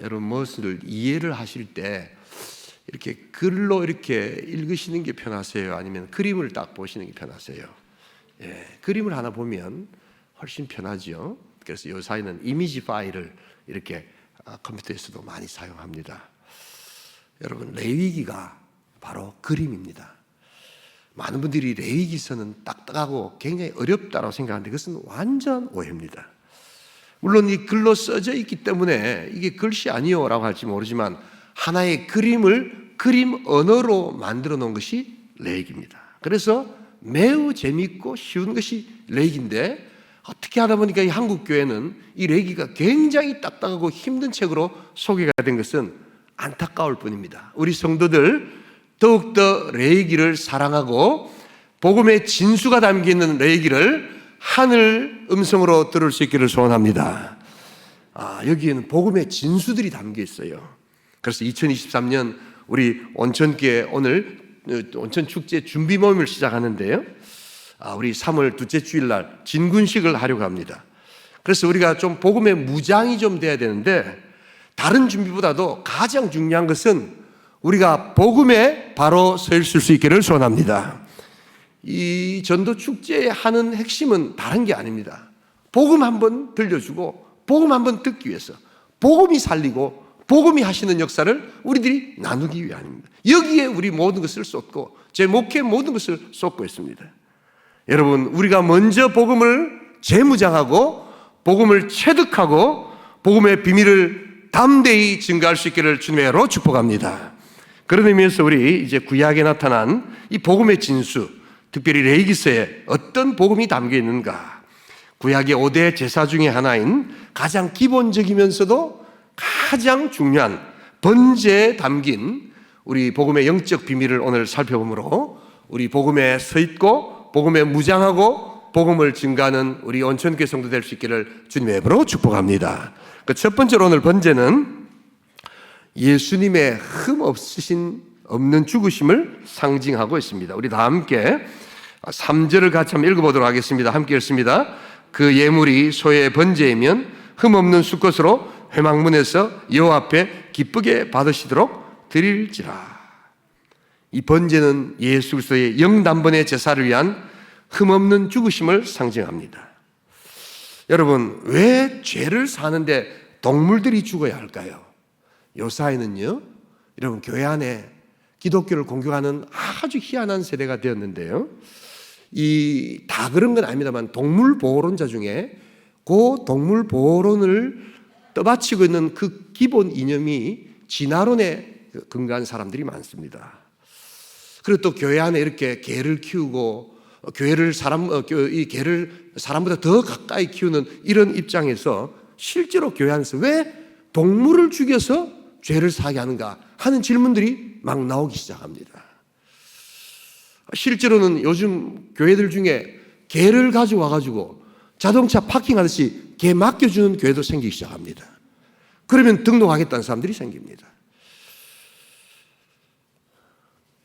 여러분 무엇을 이해를 하실 때 이렇게 글로 이렇게 읽으시는 게 편하세요? 아니면 그림을 딱 보시는 게 편하세요? 그림을 하나 보면 훨씬 편하죠. 그래서 요사이는 이미지 파일을 이렇게 컴퓨터에서도 많이 사용합니다. 여러분, 레위기가 바로 그림입니다. 많은 분들이 레위기서는 딱딱하고 굉장히 어렵다고 생각하는데 그것은 완전 오해입니다. 물론 이 글로 써져 있기 때문에 이게 글씨 아니요라고 할지 모르지만 하나의 그림을 그림 언어로 만들어 놓은 것이 레위기입니다. 그래서 매우 재밌고 쉬운 것이 레위기인데 어떻게 하다 보니까 이 한국 교회는 이 레위기가 굉장히 딱딱하고 힘든 책으로 소개가 된 것은 안타까울 뿐입니다. 우리 성도들 더욱더 레위기를 사랑하고 복음의 진수가 담겨있는 레위기를 하늘 음성으로 들을 수 있기를 소원합니다. 여기에는 복음의 진수들이 담겨 있어요. 그래서 2023년 우리 온천교회 오늘 온천축제 준비 모임을 시작하는데요, 우리 3월 둘째 주일날 진군식을 하려고 합니다. 그래서 우리가 좀 복음의 무장이 좀 돼야 되는데 다른 준비보다도 가장 중요한 것은 우리가 복음에 바로 서 있을 수 있기를 소원합니다. 이 전도 축제에 하는 핵심은 다른 게 아닙니다. 복음 한번 들려주고 복음 한번 듣기 위해서 복음이 살리고 복음이 하시는 역사를 우리들이 나누기 위함입니다. 여기에 우리 모든 것을 쏟고 제 목회 모든 것을 쏟고 있습니다. 여러분, 우리가 먼저 복음을 재무장하고 복음을 체득하고 복음의 비밀을 담대히 증거할 수 있기를 주님의 이름으로 축복합니다. 그런 의미에서 우리 이제 구약에 나타난 이 복음의 진수, 특별히 레위기서에 어떤 복음이 담겨 있는가? 구약의 5대 제사 중에 하나인 가장 기본적이면서도 가장 중요한 번제에 담긴 우리 복음의 영적 비밀을 오늘 살펴보므로 우리 복음에 서 있고 복음에 무장하고 복음을 증가하는 우리 온천교회 성도 될 수 있기를 주님의 이름으로 축복합니다. 그 첫 번째로 오늘 번제는 예수님의 흠 없는 죽으심을 상징하고 있습니다. 우리 다 함께 3절을 같이 한번 읽어보도록 하겠습니다. 함께 읽습니다. 그 예물이 소의 번제이면 흠 없는 수컷으로 회막문에서 여호와 앞에 기쁘게 받으시도록 드릴지라. 이 번제는 예수 그리스도의 영단번의 제사를 위한 흠 없는 죽으심을 상징합니다. 여러분, 왜 죄를 사는데 동물들이 죽어야 할까요? 요사이는요, 여러분, 교회 안에 기독교를 공격하는 아주 희한한 세대가 되었는데요, 다 그런 건 아닙니다만 동물 보호론자 중에 그 동물 보호론을 떠받치고 있는 그 기본 이념이 진화론에 근거한 사람들이 많습니다. 그리고 또 교회 안에 이렇게 개를 키우고 교회를 이 개를 사람보다 더 가까이 키우는 이런 입장에서 실제로 교회 안에서 왜 동물을 죽여서 죄를 사게 하는가 하는 질문들이 막 나오기 시작합니다. 실제로는 요즘 교회들 중에 개를 가져와가지고 자동차 파킹하듯이 개 맡겨주는 교회도 생기기 시작합니다. 그러면 등록하겠다는 사람들이 생깁니다.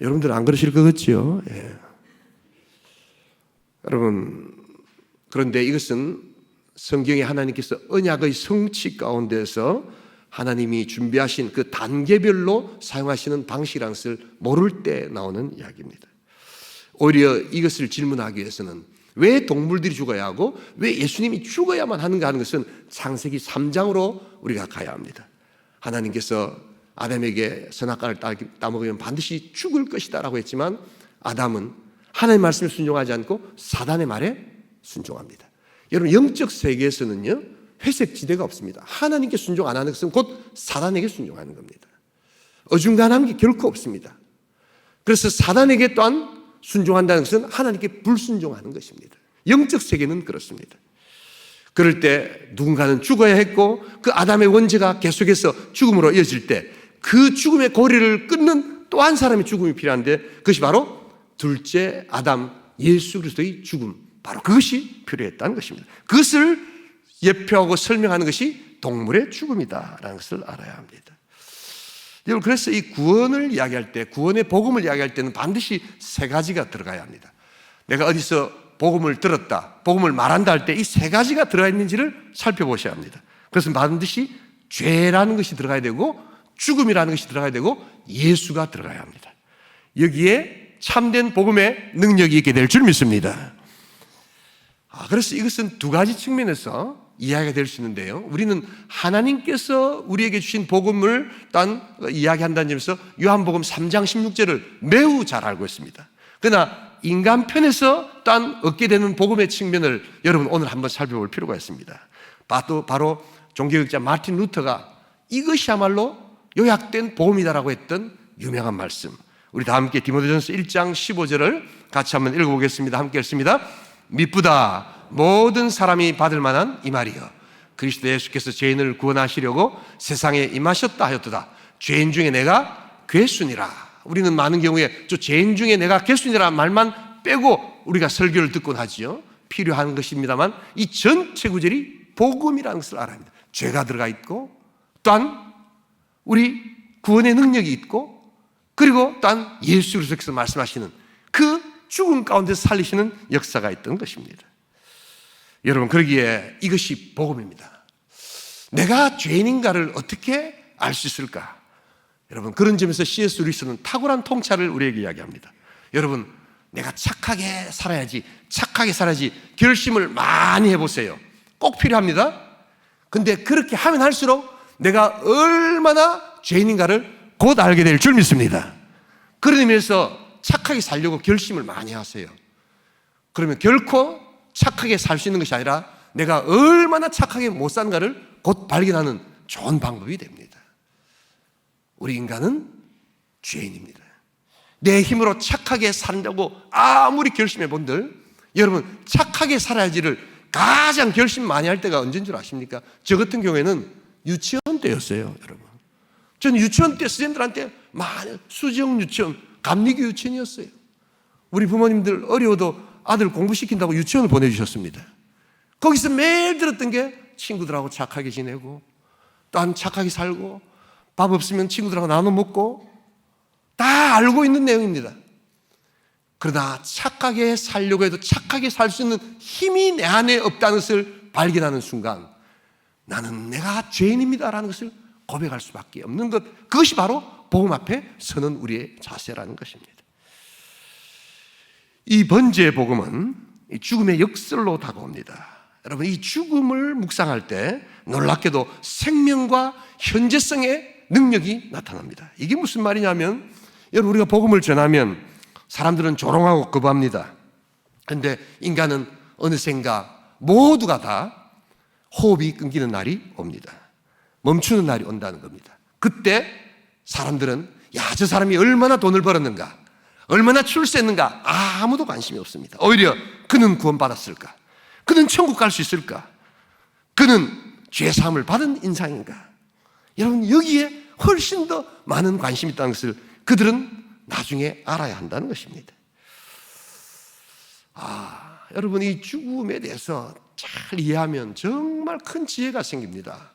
여러분들 안 그러실 것 같지요? 예. 여러분, 그런데 이것은 성경에 하나님께서 언약의 성취 가운데서 하나님이 준비하신 그 단계별로 사용하시는 방식이라는 것을 모를 때 나오는 이야기입니다. 오히려 이것을 질문하기 위해서는 왜 동물들이 죽어야 하고 왜 예수님이 죽어야만 하는가 하는 것은 창세기 3장으로 우리가 가야 합니다. 하나님께서 아담에게 선악과를 따먹으면 반드시 죽을 것이다 라고 했지만 아담은 하나님의 말씀에 순종하지 않고 사단의 말에 순종합니다. 여러분, 영적 세계에서는요, 회색 지대가 없습니다. 하나님께 순종 안 하는 것은 곧 사단에게 순종하는 겁니다. 어중간한 게 결코 없습니다. 그래서 사단에게 또한 순종한다는 것은 하나님께 불순종하는 것입니다. 영적 세계는 그렇습니다. 그럴 때 누군가는 죽어야 했고 그 아담의 원죄가 계속해서 죽음으로 이어질 때 그 죽음의 고리를 끊는 또 한 사람의 죽음이 필요한데 그것이 바로 둘째 아담 예수 그리스도의 죽음, 바로 그것이 필요했다는 것입니다. 그것을 예표하고 설명하는 것이 동물의 죽음이다라는 것을 알아야 합니다. 여러분, 그래서 이 구원을 이야기할 때, 구원의 복음을 이야기할 때는 반드시 세 가지가 들어가야 합니다. 내가 어디서 복음을 들었다, 복음을 말한다 할 때 이 세 가지가 들어가 있는지를 살펴보셔야 합니다. 그것은 반드시 죄라는 것이 들어가야 되고 죽음이라는 것이 들어가야 되고 예수가 들어가야 합니다. 여기에 참된 복음의 능력이 있게 될 줄 믿습니다. 그래서 이것은 두 가지 측면에서 이야기가 될 수 있는데요. 우리는 하나님께서 우리에게 주신 복음을 단 이야기한다는 점에서 요한복음 3장 16절을 매우 잘 알고 있습니다. 그러나 인간 편에서 단 얻게 되는 복음의 측면을 여러분 오늘 한번 살펴볼 필요가 있습니다. 바로 종교학자 마틴 루터가 이것이야말로 요약된 복음이다라고 했던 유명한 말씀, 우리 다 함께 디모데전서 1장 15절을 같이 한번 읽어보겠습니다. 함께 읽습니다. 미쁘다 모든 사람이 받을 만한 이 말이여 그리스도 예수께서 죄인을 구원하시려고 세상에 임하셨다 하였도다. 죄인 중에 내가 괴순이라. 우리는 많은 경우에 저 죄인 중에 내가 괴순이라 말만 빼고 우리가 설교를 듣곤 하지요. 필요한 것입니다만 이 전체 구절이 복음이라는 것을 알아야 합니다. 죄가 들어가 있고 또한 우리 구원의 능력이 있고 그리고 또한 예수 그리스도께서 말씀하시는 그 죽음 가운데서 살리시는 역사가 있던 것입니다. 여러분, 그러기에 이것이 복음입니다. 내가 죄인인가를 어떻게 알 수 있을까? 여러분, 그런 점에서 C.S. 루이스는 탁월한 통찰을 우리에게 이야기합니다. 여러분, 내가 착하게 살아야지 결심을 많이 해보세요. 꼭 필요합니다. 근데 그렇게 하면 할수록 내가 얼마나 죄인인가를 곧 알게 될 줄 믿습니다. 그런 의미에서 착하게 살려고 결심을 많이 하세요. 그러면 결코 착하게 살 수 있는 것이 아니라 내가 얼마나 착하게 못 사는가를 곧 발견하는 좋은 방법이 됩니다. 우리 인간은 죄인입니다. 내 힘으로 착하게 산다고 아무리 결심해 본들, 여러분 착하게 살아야지를 가장 결심 많이 할 때가 언제인 줄 아십니까? 저 같은 경우에는 유치원 때였어요. 여러분, 저는 유치원 때 스님들한테 많은 수정 유치원, 감리교 유치원이었어요. 우리 부모님들 어려워도 아들 공부시킨다고 유치원을 보내주셨습니다. 거기서 매일 들었던 게 친구들하고 착하게 지내고 또한 착하게 살고 밥 없으면 친구들하고 나눠 먹고 다 알고 있는 내용입니다. 그러나 착하게 살려고 해도 착하게 살 수 있는 힘이 내 안에 없다는 것을 발견하는 순간 나는 내가 죄인입니다라는 것을 고백할 수밖에 없는 것, 그것이 바로 복음 앞에 서는 우리의 자세라는 것입니다. 이 번제의 복음은 죽음의 역설로 다가옵니다. 여러분, 이 죽음을 묵상할 때 놀랍게도 생명과 현재성의 능력이 나타납니다. 이게 무슨 말이냐면, 여러분, 우리가 복음을 전하면 사람들은 조롱하고 거부합니다. 그런데 인간은 어느샌가 모두가 다 호흡이 끊기는 날이 옵니다. 멈추는 날이 온다는 겁니다. 그때 사람들은 저 사람이 얼마나 돈을 벌었는가, 얼마나 출세했는가 아무도 관심이 없습니다. 오히려 그는 구원받았을까, 그는 천국 갈 수 있을까, 그는 죄사함을 받은 인상인가. 여러분, 여기에 훨씬 더 많은 관심이 있다는 것을 그들은 나중에 알아야 한다는 것입니다. 여러분, 이 죽음에 대해서 잘 이해하면 정말 큰 지혜가 생깁니다.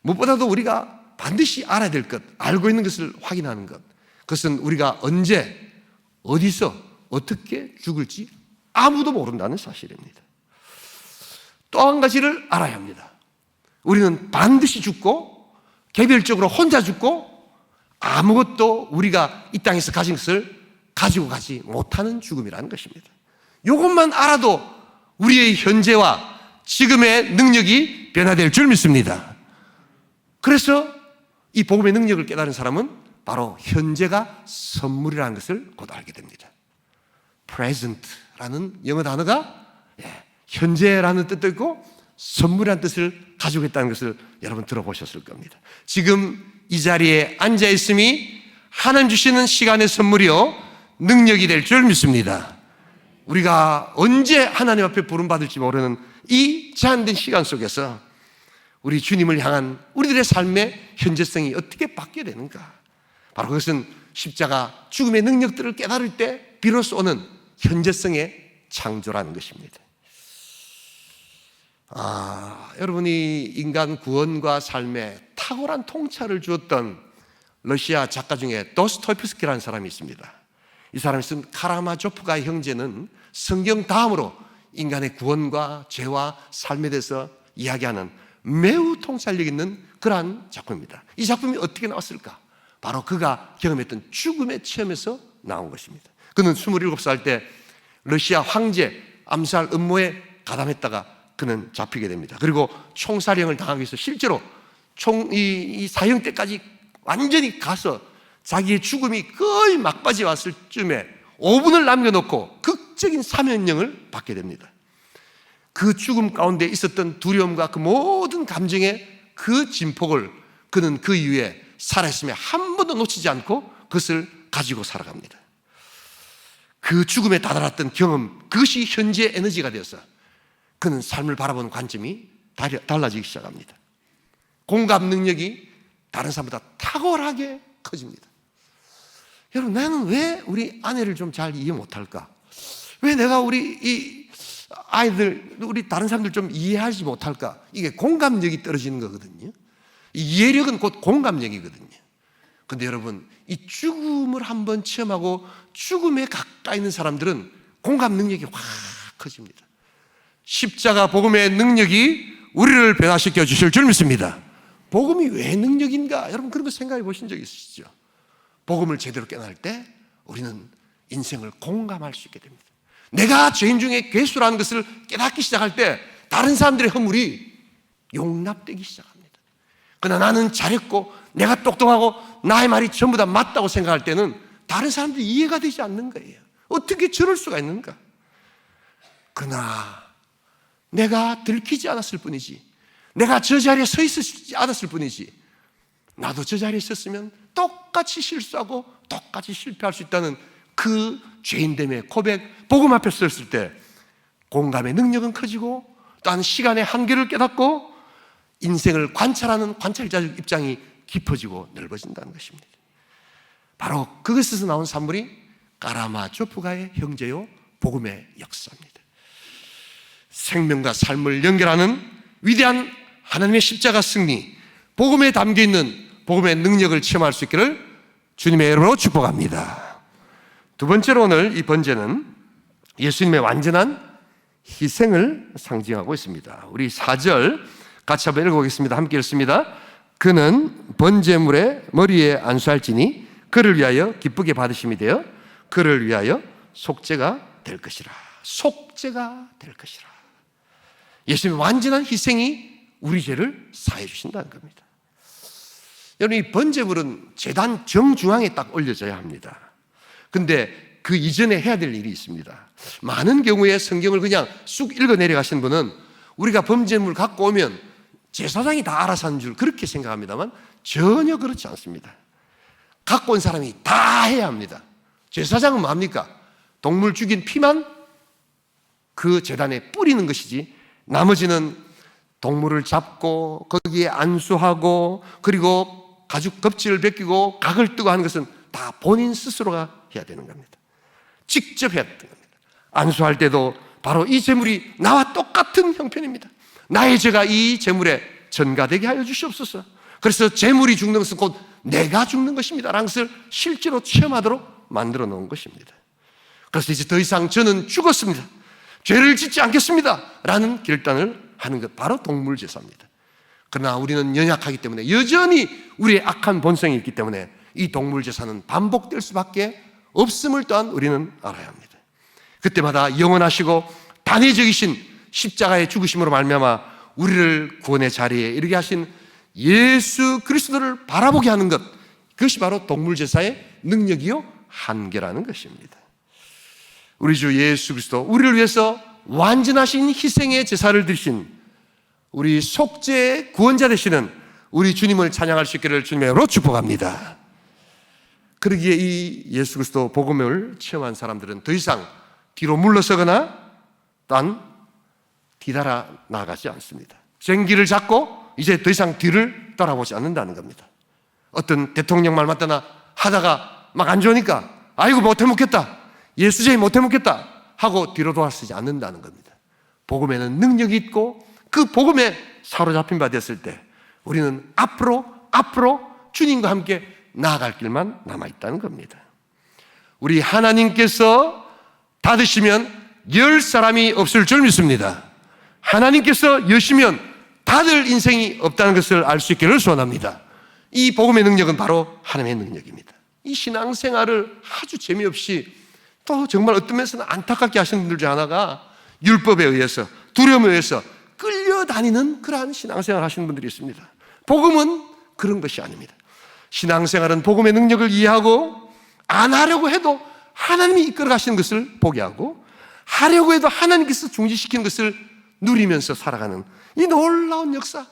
무엇보다도 우리가 반드시 알아야 될 것, 알고 있는 것을 확인하는 것, 그것은 우리가 언제 어디서 어떻게 죽을지 아무도 모른다는 사실입니다. 또 한 가지를 알아야 합니다. 우리는 반드시 죽고 개별적으로 혼자 죽고 아무것도 우리가 이 땅에서 가진 것을 가지고 가지 못하는 죽음이라는 것입니다. 이것만 알아도 우리의 현재와 지금의 능력이 변화될 줄 믿습니다. 그래서 이 복음의 능력을 깨달은 사람은 바로 현재가 선물이라는 것을 곧 알게 됩니다. present라는 영어 단어가 현재라는 뜻도 있고 선물이라는 뜻을 가지고 있다는 것을 여러분 들어보셨을 겁니다. 지금 이 자리에 앉아 있음이 하나님 주시는 시간의 선물이요 능력이 될 줄 믿습니다. 우리가 언제 하나님 앞에 부름받을지 모르는 이 제한된 시간 속에서 우리 주님을 향한 우리들의 삶의 현재성이 어떻게 바뀌게 되는가, 바로 그것은 십자가 죽음의 능력들을 깨달을 때 비로소 오는 현재성의 창조라는 것입니다. 여러분이 인간 구원과 삶에 탁월한 통찰을 주었던 러시아 작가 중에 도스토옙스키라는 사람이 있습니다. 이 사람이 쓴 카라마조프가의 형제는 성경 다음으로 인간의 구원과 죄와 삶에 대해서 이야기하는 매우 통찰력 있는 그러한 작품입니다. 이 작품이 어떻게 나왔을까? 바로 그가 경험했던 죽음의 체험에서 나온 것입니다. 그는 27살 때 러시아 황제 암살 음모에 가담했다가 그는 잡히게 됩니다. 그리고 총사령을 당하기 위해서 실제로 이 사형 때까지 완전히 가서 자기의 죽음이 거의 막바지 왔을 쯤에 5분을 남겨놓고 극적인 사면령을 받게 됩니다. 그 죽음 가운데 있었던 두려움과 그 모든 감정의 그 진폭을 그는 그 이후에 살아있음에 한 번도 놓치지 않고 그것을 가지고 살아갑니다. 그 죽음에 다다랐던 경험, 그것이 현재의 에너지가 되어서 그는 삶을 바라보는 관점이 달라지기 시작합니다. 공감 능력이 다른 사람보다 탁월하게 커집니다. 여러분, 나는 왜 우리 아내를 좀 잘 이해 못할까? 왜 내가 우리 이 아이들, 우리 다른 사람들 좀 이해하지 못할까? 이게 공감력이 떨어지는 거거든요. 이 이해력은 곧 공감력이거든요. 근데 여러분, 이 죽음을 한번 체험하고 죽음에 가까이 있는 사람들은 공감 능력이 확 커집니다. 십자가 복음의 능력이 우리를 변화시켜 주실 줄 믿습니다. 복음이 왜 능력인가? 여러분, 그런 거 생각해 보신 적 있으시죠? 복음을 제대로 깨달을 때 우리는 인생을 공감할 수 있게 됩니다. 내가 죄인 중에 괴수라는 것을 깨닫기 시작할 때 다른 사람들의 허물이 용납되기 시작합니다. 그러나 나는 잘했고 내가 똑똑하고 나의 말이 전부 다 맞다고 생각할 때는 다른 사람들이 이해가 되지 않는 거예요. 어떻게 저럴 수가 있는가? 그러나 내가 들키지 않았을 뿐이지, 내가 저 자리에 서 있지 않았을 뿐이지, 나도 저 자리에 있었으면 똑같이 실수하고 똑같이 실패할 수 있다는 그 죄인됨의 고백, 복음 앞에 섰을 때 공감의 능력은 커지고 또한 시간의 한계를 깨닫고 인생을 관찰하는 관찰자적 입장이 깊어지고 넓어진다는 것입니다. 바로 그것에서 나온 산물이 까라마조프가의 형제요 복음의 역사입니다. 생명과 삶을 연결하는 위대한 하나님의 십자가 승리, 복음에 담겨있는 복음의 능력을 체험할 수 있기를 주님의 이름으로 축복합니다. 두 번째로 오늘 이 번제는 예수님의 완전한 희생을 상징하고 있습니다. 우리 4절 같이 한번 읽어보겠습니다. 함께 읽습니다. 그는 번제물의 머리에 안수할지니 그를 위하여 기쁘게 받으심이 되어 그를 위하여 속죄가 될 것이라. 속죄가 될 것이라. 예수님의 완전한 희생이 우리 죄를 사해 주신다는 겁니다. 여러분, 이 번제물은 제단 정중앙에 딱 올려져야 합니다. 근데 그 이전에 해야 될 일이 있습니다. 많은 경우에 성경을 그냥 쑥 읽어 내려가시는 분은 우리가 번제물 갖고 오면 제사장이 다 알아서 하는 줄 그렇게 생각합니다만 전혀 그렇지 않습니다. 갖고 온 사람이 다 해야 합니다. 제사장은 뭡니까? 동물 죽인 피만 그 제단에 뿌리는 것이지 나머지는 동물을 잡고 거기에 안수하고 그리고 가죽 껍질을 벗기고 각을 뜨고 하는 것은 다 본인 스스로가 해야 되는 겁니다. 직접 해야 되는 겁니다. 안수할 때도 바로 이 제물이 나와 똑같은 형편입니다. 나의 죄가 이 제물에 전가되게 하여 주시옵소서. 그래서 제물이 죽는 것은 곧 내가 죽는 것입니다 라는 것을 실제로 체험하도록 만들어 놓은 것입니다. 그래서 이제 더 이상 저는 죽었습니다, 죄를 짓지 않겠습니다 라는 결단을 하는 것, 바로 동물 제사입니다. 그러나 우리는 연약하기 때문에 여전히 우리의 악한 본성이 있기 때문에 이 동물 제사는 반복될 수밖에 없음을 또한 우리는 알아야 합니다. 그때마다 영원하시고 단회적이신 십자가의 죽으심으로 말미암아 우리를 구원의 자리에 이르게 하신 예수 그리스도를 바라보게 하는 것, 그것이 바로 동물 제사의 능력이요 한계라는 것입니다. 우리 주 예수 그리스도, 우리를 위해서 완전하신 희생의 제사를 드리신 우리 속죄의 구원자 되시는 우리 주님을 찬양할 수 있기를 주님의 이름으로 축복합니다. 그러기에 이 예수 그리스도 복음을 체험한 사람들은 더 이상 뒤로 물러서거나 또한 뒤달아 나가지 않습니다. 생기를 잡고 이제 더 이상 뒤를 돌아보지 않는다는 겁니다. 어떤 대통령 말 맞다나 하다가 막 안 좋으니까 아이고 못해 먹겠다, 예수제이 못해 먹겠다 하고 뒤로 돌아서지 않는다는 겁니다. 복음에는 능력이 있고 그 복음에 사로잡힌 바 되었을 때 우리는 앞으로 주님과 함께 나아갈 길만 남아있다는 겁니다. 우리 하나님께서 닫으시면 열 사람이 없을 줄 믿습니다. 하나님께서 여시면 다들 인생이 없다는 것을 알 수 있기를 소원합니다. 이 복음의 능력은 바로 하나님의 능력입니다. 이 신앙생활을 아주 재미없이 또 정말 어떤 면에서는 안타깝게 하시는 분들 중 하나가 율법에 의해서, 두려움에 의해서 끌려다니는 그러한 신앙생활을 하시는 분들이 있습니다. 복음은 그런 것이 아닙니다. 신앙생활은 복음의 능력을 이해하고 안 하려고 해도 하나님이 이끌어 가시는 것을 보게 하고 하려고 해도 하나님께서 중지시키는 것을 누리면서 살아가는 이 놀라운 역사,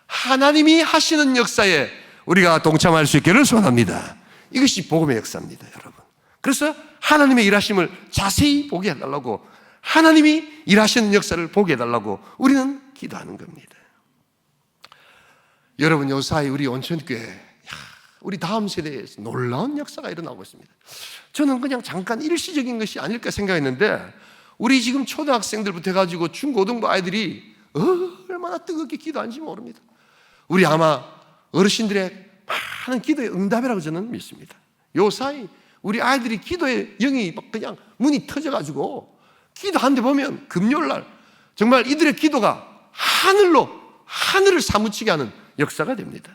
하나님이 하시는 역사에 우리가 동참할 수 있기를 소원합니다. 이것이 복음의 역사입니다, 여러분. 그래서 하나님의 일하심을 자세히 보게 해달라고, 하나님이 일하시는 역사를 보게 해달라고 우리는 기도하는 겁니다. 여러분, 요사이 우리 온천교회, 우리 다음 세대에서 놀라운 역사가 일어나고 있습니다. 저는 그냥 잠깐 일시적인 것이 아닐까 생각했는데 우리 지금 초등학생들부터 해가지고 중고등부 아이들이 얼마나 뜨겁게 기도하는지 모릅니다. 우리 아마 어르신들의 많은 기도의 응답이라고 저는 믿습니다. 요사이 우리 아이들이 기도의 영이 그냥 문이 터져가지고 기도하는데 보면 금요일날 정말 이들의 기도가 하늘을 사무치게 하는 역사가 됩니다.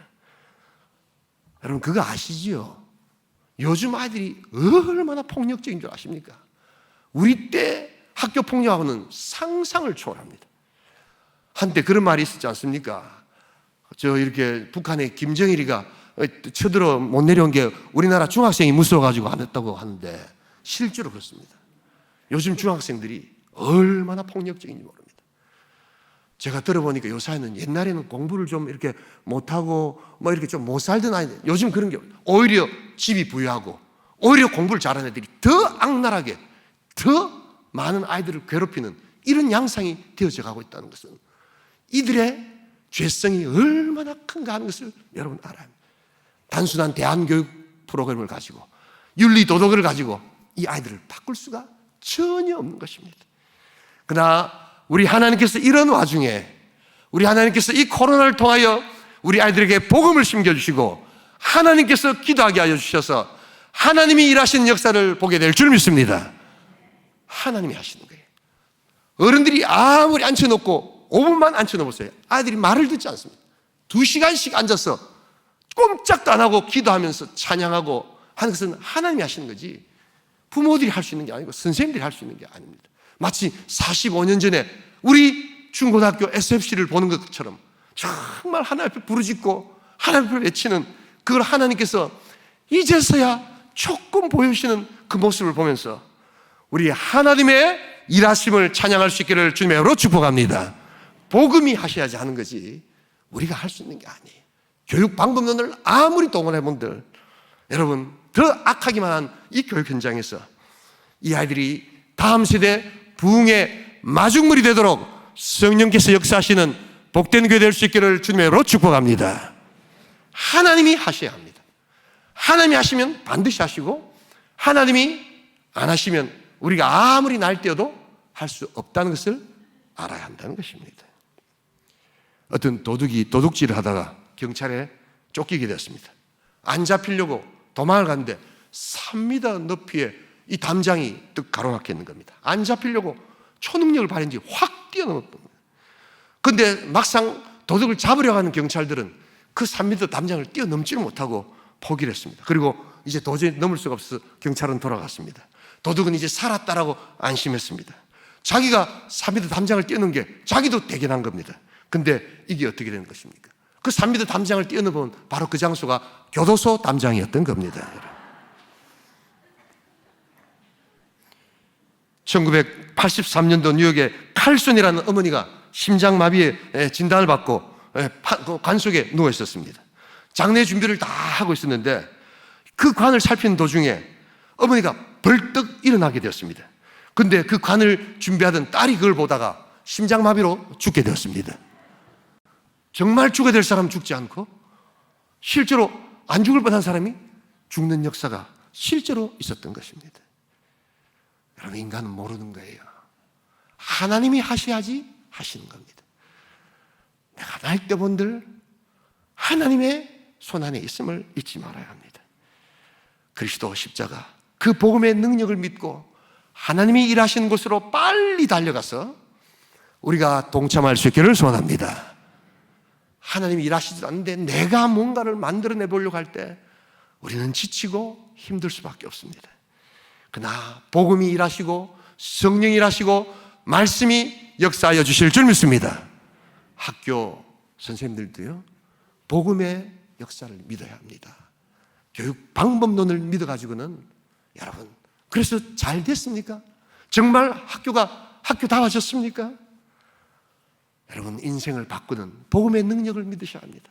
여러분, 그거 아시지요? 요즘 아이들이 얼마나 폭력적인 줄 아십니까? 우리 때 학교 폭력하고는 상상을 초월합니다. 한때 그런 말이 있었지 않습니까? 이렇게 북한의 김정일이가 쳐들어 못 내려온 게 우리나라 중학생이 무서워가지고 안 했다고 하는데 실제로 그렇습니다. 요즘 중학생들이 얼마나 폭력적인지 모릅니다. 제가 들어보니까 요사이는 옛날에는 공부를 좀 이렇게 못하고 뭐 이렇게 좀 못 살던 아이들, 요즘 그런 게 오히려 집이 부유하고 오히려 공부를 잘하는 애들이 더 악랄하게 더 많은 아이들을 괴롭히는 이런 양상이 되어져 가고 있다는 것은 이들의 죄성이 얼마나 큰가 하는 것을 여러분 알아야 합니다. 단순한 대안교육 프로그램을 가지고 윤리 도덕을 가지고 이 아이들을 바꿀 수가 전혀 없는 것입니다. 그러나 우리 하나님께서 이런 와중에 우리 하나님께서 이 코로나를 통하여 우리 아이들에게 복음을 심겨주시고 하나님께서 기도하게 하여 주셔서 하나님이 일하시는 역사를 보게 될 줄 믿습니다. 하나님이 하시는 거예요. 어른들이 아무리 앉혀놓고 5분만 앉혀놓으세요. 아이들이 말을 듣지 않습니다. 2시간씩 앉아서 꼼짝도 안 하고 기도하면서 찬양하고 하는 것은 하나님이 하시는 거지 부모들이 할 수 있는 게 아니고 선생님들이 할 수 있는 게 아닙니다. 마치 45년 전에 우리 중고등학교 SFC를 보는 것처럼 정말 하나님 앞에 부르짖고 하나님 앞에 외치는 그걸 하나님께서 이제서야 조금 보여주시는 그 모습을 보면서 우리 하나님의 일하심을 찬양할 수 있기를 주님의 이름으로 축복합니다. 복음이 하셔야지 하는 거지 우리가 할 수 있는 게 아니에요. 교육 방법론을 아무리 동원해본들 여러분 더 악하기만 한 이 교육 현장에서 이 아이들이 다음 세대 부흥의 마중물이 되도록 성령께서 역사하시는 복된 교회 될 수 있기를 주님의 이름으로 축복합니다. 하나님이 하셔야 합니다. 하나님이 하시면 반드시 하시고 하나님이 안 하시면 우리가 아무리 날뛰어도 할 수 없다는 것을 알아야 한다는 것입니다. 어떤 도둑이 도둑질을 하다가 경찰에 쫓기게 되었습니다. 안 잡히려고 도망을 갔는데 3m 높이의 이 담장이 뜩 가로막혀 있는 겁니다. 안 잡히려고 초능력을 발휘한 뒤 확 뛰어넘었던 겁니다. 그런데 막상 도둑을 잡으려고 하는 경찰들은 그 3m 담장을 뛰어넘지를 못하고 포기를 했습니다. 그리고 이제 도저히 넘을 수가 없어서 경찰은 돌아갔습니다. 도둑은 이제 살았다라고 안심했습니다. 자기가 3m 담장을 뛰어넘은 게 자기도 대견한 겁니다. 근데 이게 어떻게 되는 것입니까? 그 3m 담장을 뛰어넘은 바로 그 장소가 교도소 담장이었던 겁니다. 1983년도 뉴욕에 칼슨이라는 어머니가 심장마비에 진단을 받고 관 속에 누워 있었습니다. 장례 준비를 다 하고 있었는데 그 관을 살피는 도중에 어머니가 벌떡 일어나게 되었습니다. 근데 그 관을 준비하던 딸이 그걸 보다가 심장마비로 죽게 되었습니다. 정말 죽어야 될 사람 죽지 않고 실제로 안 죽을 뻔한 사람이 죽는 역사가 실제로 있었던 것입니다. 여러분, 인간은 모르는 거예요. 하나님이 하셔야지 하시는 겁니다. 내가 날뛰어본들 하나님의 손안에 있음을 잊지 말아야 합니다. 그리스도 십자가 그 복음의 능력을 믿고 하나님이 일하시는 곳으로 빨리 달려가서 우리가 동참할 수 있기를 소원합니다. 하나님이 일하시지도 않는데 내가 뭔가를 만들어내 보려고 할 때 우리는 지치고 힘들 수밖에 없습니다. 그러나 복음이 일하시고 성령이 일하시고 말씀이 역사하여 주실 줄 믿습니다. 학교 선생님들도요, 복음의 역사를 믿어야 합니다. 교육 방법론을 믿어가지고는 여러분, 그래서 잘 됐습니까? 정말 학교다워졌습니까? 여러분, 인생을 바꾸는 복음의 능력을 믿으셔야 합니다.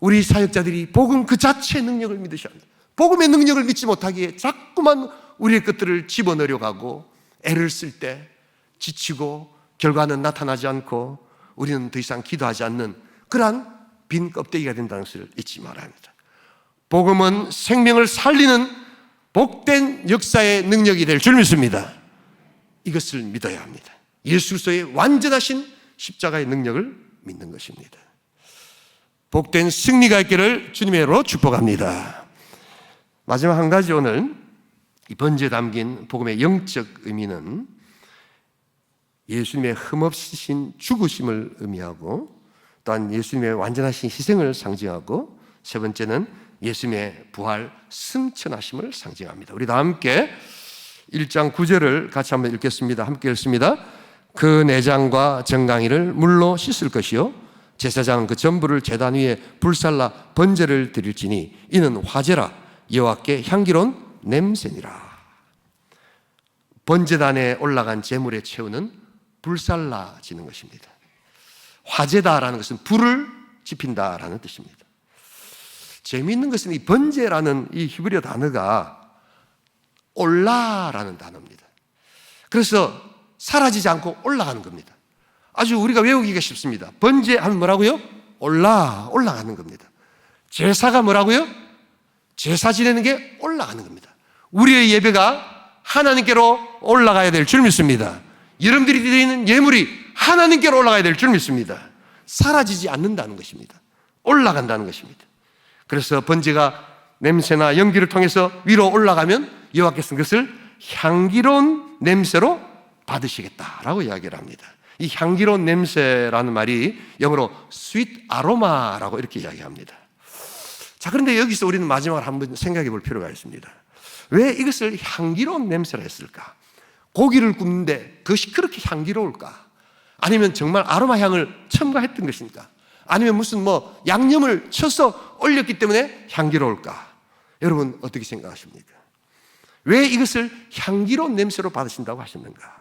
우리 사역자들이 복음 그 자체의 능력을 믿으셔야 합니다. 복음의 능력을 믿지 못하기에 자꾸만 우리의 것들을 집어넣으려고 하고 애를 쓸 때 지치고 결과는 나타나지 않고 우리는 더 이상 기도하지 않는 그러한 빈 껍데기가 된다는 것을 잊지 말아야 합니다. 복음은 생명을 살리는 복된 역사의 능력이 될 줄 믿습니다. 이것을 믿어야 합니다. 예수 그리스도의 완전하신 십자가의 능력을 믿는 것입니다. 복된 승리가 있기를 주님의 이름으로 축복합니다. 마지막 한 가지, 오늘 이 번제에 담긴 복음의 영적 의미는 예수님의 흠없으신 죽으심을 의미하고, 또한 예수님의 완전하신 희생을 상징하고, 세 번째는 예수님의 부활 승천하심을 상징합니다. 우리 다 함께 1장 9절을 같이 한번 읽겠습니다. 함께 읽습니다. 그 내장과 정강이를 물로 씻을 것이요 제사장은 그 전부를 제단 위에 불살라 번제를 드릴지니 이는 화제라 여호와께 향기로운 냄새니라. 번제단에 올라간 제물의 최후는 불살라지는 것입니다. 화제다라는 것은 불을 지핀다라는 뜻입니다. 재미있는 것은 이 번제라는 이 히브리어 단어가 올라라는 단어입니다. 그래서 사라지지 않고 올라가는 겁니다. 아주 우리가 외우기가 쉽습니다. 번제하면 뭐라고요? 올라가는 겁니다. 제사가 뭐라고요? 제사 지내는 게 올라가는 겁니다. 우리의 예배가 하나님께로 올라가야 될 줄 믿습니다. 여러분들이 드리는 예물이 하나님께로 올라가야 될 줄 믿습니다. 사라지지 않는다는 것입니다. 올라간다는 것입니다. 그래서 번제가 냄새나 연기를 통해서 위로 올라가면 여호와께서는 그것을 향기로운 냄새로 받으시겠다라고 이야기를 합니다. 이 향기로운 냄새라는 말이 영어로 sweet aroma라고 이렇게 이야기합니다. 자, 그런데 여기서 우리는 마지막으로 한번 생각해 볼 필요가 있습니다. 왜 이것을 향기로운 냄새라 했을까? 고기를 굽는데 그것이 그렇게 향기로울까? 아니면 정말 아로마 향을 첨가했던 것입니까? 아니면 무슨 양념을 쳐서 올렸기 때문에 향기로울까? 여러분 어떻게 생각하십니까? 왜 이것을 향기로운 냄새로 받으신다고 하셨는가?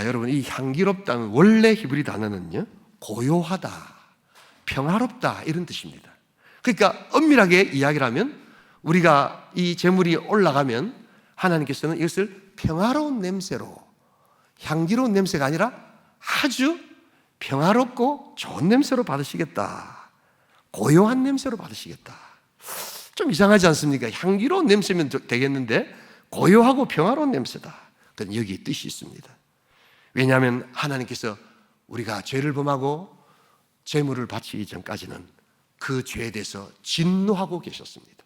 여러분, 이 향기롭다는 원래 히브리 단어는요, 고요하다, 평화롭다 이런 뜻입니다. 그러니까 엄밀하게 이야기를 하면 우리가 이 제물이 올라가면 하나님께서는 이것을 평화로운 냄새로, 향기로운 냄새가 아니라 아주 평화롭고 좋은 냄새로 받으시겠다, 고요한 냄새로 받으시겠다. 좀 이상하지 않습니까? 향기로운 냄새면 되겠는데 고요하고 평화로운 냄새다. 그건 여기에 뜻이 있습니다. 왜냐하면 하나님께서 우리가 죄를 범하고 제물을 바치기 전까지는 그 죄에 대해서 진노하고 계셨습니다.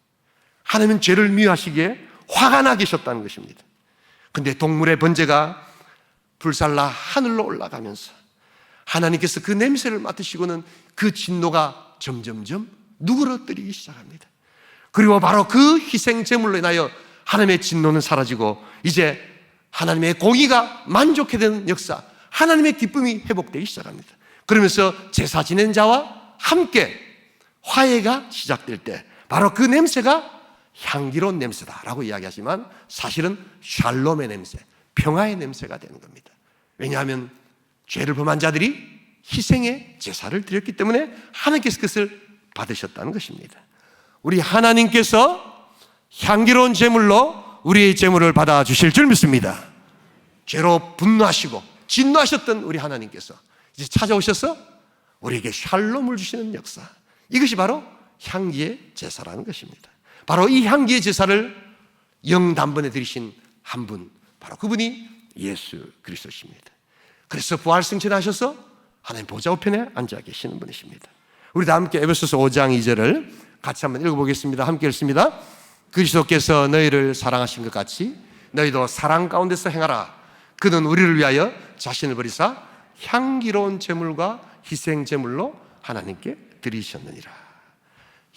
하나님은 죄를 미워하시기에 화가 나 계셨다는 것입니다. 그런데 동물의 번제가 불살라 하늘로 올라가면서 하나님께서 그 냄새를 맡으시고는 그 진노가 점점점 누그러뜨리기 시작합니다. 그리고 바로 그 희생 제물로 인하여 하나님의 진노는 사라지고 이제 하나님의 공의가 만족해 되는 역사, 하나님의 기쁨이 회복되기 시작합니다. 그러면서 제사 지낸 자와 함께 화해가 시작될 때 바로 그 냄새가 향기로운 냄새다라고 이야기하지만 사실은 샬롬의 냄새, 평화의 냄새가 되는 겁니다. 왜냐하면 죄를 범한 자들이 희생의 제사를 드렸기 때문에 하나님께서 그것을 받으셨다는 것입니다. 우리 하나님께서 향기로운 제물로 우리의 제물을 받아주실 줄 믿습니다. 죄로 분노하시고 진노하셨던 우리 하나님께서 이제 찾아오셔서 우리에게 샬롬을 주시는 역사, 이것이 바로 향기의 제사라는 것입니다. 바로 이 향기의 제사를 영단번에 드리신 한 분, 바로 그분이 예수 그리스도십니다. 그래서 부활승천하셔서 하나님 보좌 우편에 앉아 계시는 분이십니다. 우리 다 함께 에베소서 5장 2절을 같이 한번 읽어보겠습니다. 함께 읽습니다. 그리스도께서 너희를 사랑하신 것 같이 너희도 사랑 가운데서 행하라. 그는 우리를 위하여 자신을 버리사 향기로운 제물과 희생 제물로 하나님께 드리셨느니라.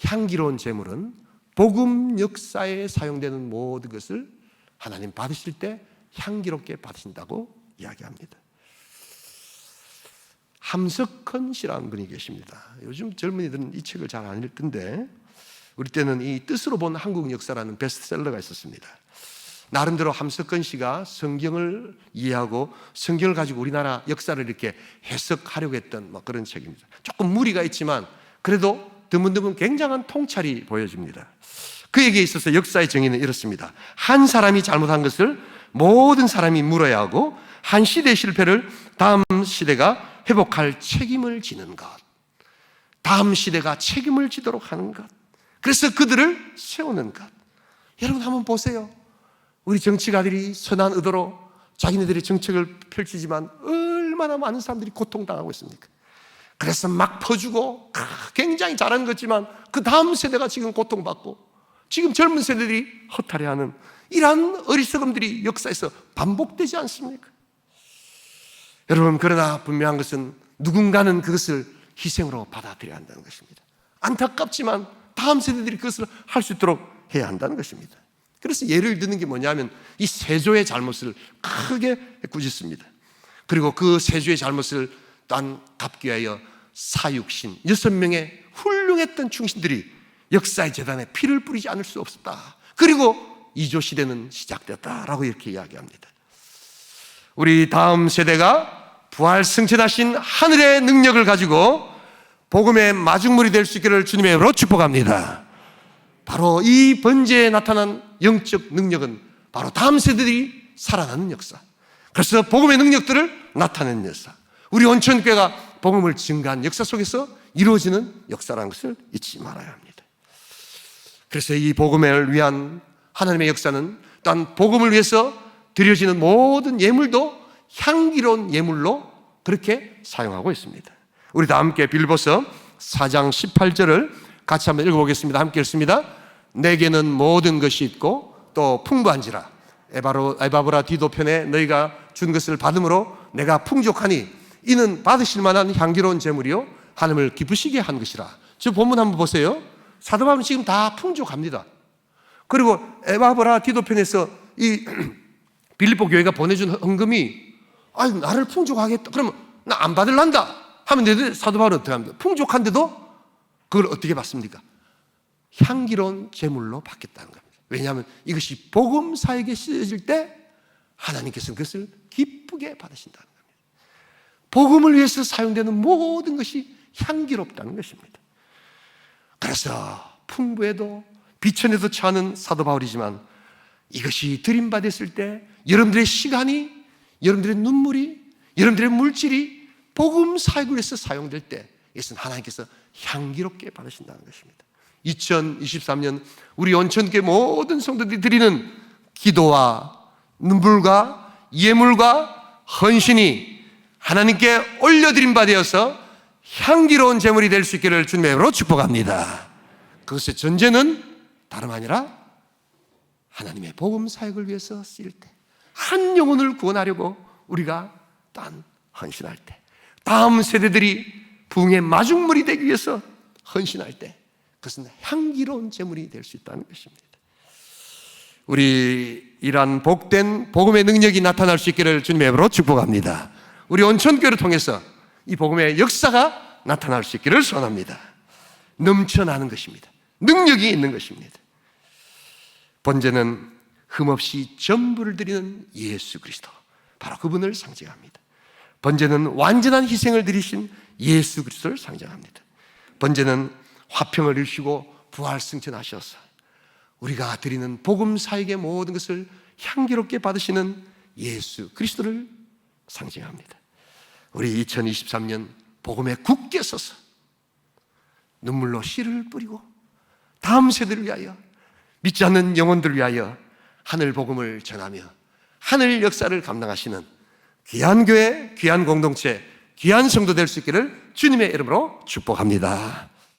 향기로운 제물은 복음 역사에 사용되는 모든 것을 하나님 받으실 때 향기롭게 받으신다고 이야기합니다. 함석헌 씨라는 분이 계십니다. 요즘 젊은이들은 이 책을 잘 안 읽던데 우리 때는 이 뜻으로 본 한국 역사라는 베스트셀러가 있었습니다. 나름대로 함석헌 씨가 성경을 이해하고 성경을 가지고 우리나라 역사를 이렇게 해석하려고 했던 그런 책입니다. 조금 무리가 있지만 그래도 드문드문 굉장한 통찰이 보여집니다. 그에게 있어서 역사의 정의는 이렇습니다. 한 사람이 잘못한 것을 모든 사람이 물어야 하고 한 시대의 실패를 다음 시대가 회복할 책임을 지는 것, 다음 시대가 책임을 지도록 하는 것, 그래서 그들을 세우는 것. 여러분 한번 보세요. 우리 정치가들이 선한 의도로 자기네들의 정책을 펼치지만 얼마나 많은 사람들이 고통당하고 있습니까? 그래서 막 퍼주고 굉장히 잘하는 거지만 그 다음 세대가 지금 고통받고 지금 젊은 세대들이 허탈해하는 이러한 어리석음들이 역사에서 반복되지 않습니까? 여러분, 그러나 분명한 것은 누군가는 그것을 희생으로 받아들여야 한다는 것입니다. 안타깝지만 다음 세대들이 그것을 할 수 있도록 해야 한다는 것입니다. 그래서 예를 드는 게 뭐냐면 이 세조의 잘못을 크게 꾸짖습니다. 그리고 그 세조의 잘못을 또한 갚기 위하여 사육신 6명의 훌륭했던 충신들이 역사의 재단에 피를 뿌리지 않을 수 없었다. 그리고 이조 시대는 시작됐다라고 이렇게 이야기합니다. 우리 다음 세대가 부활 승천하신 하늘의 능력을 가지고 복음의 마중물이 될 수 있기를 주님의 이름으로 축복합니다. 바로 이 번제에 나타난 영적 능력은 바로 다음 세대들이 살아나는 역사, 그래서 복음의 능력들을 나타내는 역사, 우리 온천교회가 복음을 증가한 역사 속에서 이루어지는 역사라는 것을 잊지 말아야 합니다. 그래서 이 복음을 위한 하나님의 역사는 또한 복음을 위해서 드려지는 모든 예물도 향기로운 예물로 그렇게 사용하고 있습니다. 우리 다 함께 빌립보서 4장 18절을 같이 한번 읽어보겠습니다. 함께 읽습니다. 내게는 모든 것이 있고 또 풍부한지라. 에바브라 디도편에 너희가 준 것을 받음으로 내가 풍족하니 이는 받으실 만한 향기로운 제물이요 하나님을 기쁘시게 한 것이라. 저 본문 한번 보세요. 사도 바울은 지금 다 풍족합니다. 그리고 에바브라 디도편에서 이 빌립보 교회가 보내준 헌금이 나를 풍족하게 했다. 그러면 나 안 받을란다 하면 사도 바울은 어떻게 합니까? 풍족한데도 그걸 어떻게 받습니까? 향기로운 제물로 받겠다는 겁니다. 왜냐하면 이것이 복음 사역에 쓰여질 때 하나님께서는 그것을 기쁘게 받으신다는 겁니다. 복음을 위해서 사용되는 모든 것이 향기롭다는 것입니다. 그래서 풍부에도 비천에도 처하는 사도 바울이지만 이것이 드림받았을 때 여러분들의 시간이, 여러분들의 눈물이, 여러분들의 물질이 복음 사역을 위해서 사용될 때 이것은 하나님께서 향기롭게 받으신다는 것입니다. 2023년 우리 온천교회 모든 성도들이 드리는 기도와 눈물과 예물과 헌신이 하나님께 올려드린 바 되어서 향기로운 제물이 될 수 있기를 주님의 이름으로 축복합니다. 그것의 전제는 다름 아니라 하나님의 복음 사역을 위해서 쓰일 때, 한 영혼을 구원하려고 우리가 딴 헌신할 때, 다음 세대들이 부흥의 마중물이 되기 위해서 헌신할 때 그것은 향기로운 제물이 될 수 있다는 것입니다. 우리 이러한 복된 복음의 능력이 나타날 수 있기를 주님의 이름으로 축복합니다. 우리 온천교회를 통해서 이 복음의 역사가 나타날 수 있기를 소원합니다. 넘쳐나는 것입니다. 능력이 있는 것입니다. 번제는 흠없이 전부를 드리는 예수 그리스도, 바로 그분을 상징합니다. 번제는 완전한 희생을 드리신 예수 그리스도를 상징합니다. 번제는 화평을 이루시고 부활 승천하셔서 우리가 드리는 복음 사역의 모든 것을 향기롭게 받으시는 예수 그리스도를 상징합니다. 우리 2023년 복음에 굳게 서서 눈물로 씨를 뿌리고 다음 세대를 위하여, 믿지 않는 영혼들을 위하여 하늘 복음을 전하며 하늘 역사를 감당하시는 귀한 교회, 귀한 공동체, 귀한 성도 될 수 있기를 주님의 이름으로 축복합니다.